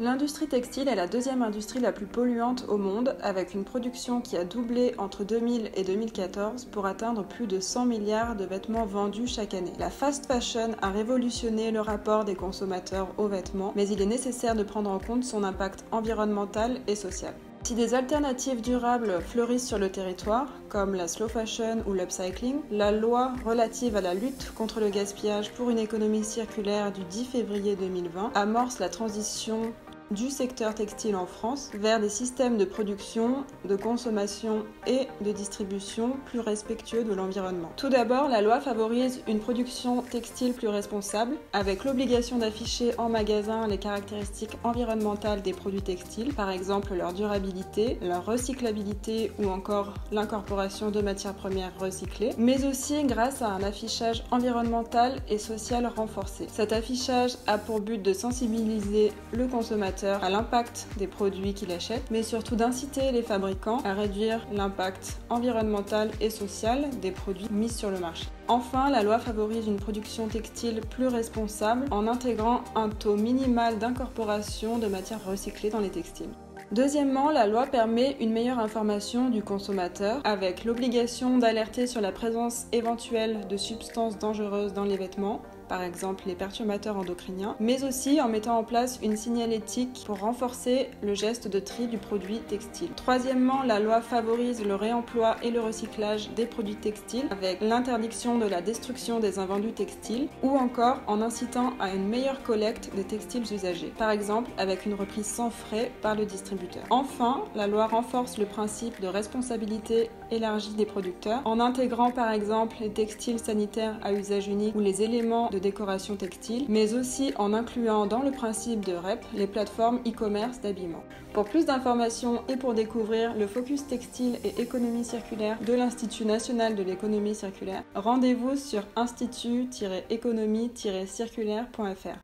L'industrie textile est la deuxième industrie la plus polluante au monde, avec une production qui a doublé entre 2000 et 2014 pour atteindre plus de 100 milliards de vêtements vendus chaque année. La fast fashion a révolutionné le rapport des consommateurs aux vêtements, mais il est nécessaire de prendre en compte son impact environnemental et social. Si des alternatives durables fleurissent sur le territoire, comme la slow fashion ou l'upcycling, la loi relative à la lutte contre le gaspillage pour une économie circulaire du 10 février 2020 amorce la transition du secteur textile en France vers des systèmes de production, de consommation et de distribution plus respectueux de l'environnement. Tout d'abord, la loi favorise une production textile plus responsable, avec l'obligation d'afficher en magasin les caractéristiques environnementales des produits textiles, par exemple leur durabilité, leur recyclabilité ou encore l'incorporation de matières premières recyclées, mais aussi grâce à un affichage environnemental et social renforcé. Cet affichage a pour but de sensibiliser le consommateur à l'impact des produits qu'il achète, mais surtout d'inciter les fabricants à réduire l'impact environnemental et social des produits mis sur le marché. Enfin, la loi favorise une production textile plus responsable en intégrant un taux minimal d'incorporation de matières recyclées dans les textiles. Deuxièmement, la loi permet une meilleure information du consommateur avec l'obligation d'alerter sur la présence éventuelle de substances dangereuses dans les vêtements, par exemple les perturbateurs endocriniens, mais aussi en mettant en place une signalétique pour renforcer le geste de tri du produit textile. Troisièmement, la loi favorise le réemploi et le recyclage des produits textiles avec l'interdiction de la destruction des invendus textiles ou encore en incitant à une meilleure collecte des textiles usagés, par exemple avec une reprise sans frais par le distributeur. Enfin, la loi renforce le principe de responsabilité élargie des producteurs en intégrant par exemple les textiles sanitaires à usage unique ou les éléments de décoration textile, mais aussi en incluant dans le principe de REP les plateformes e-commerce d'habillement. Pour plus d'informations et pour découvrir le focus textile et économie circulaire de l'Institut national de l'économie circulaire, rendez-vous sur institut-économie-circulaire.fr.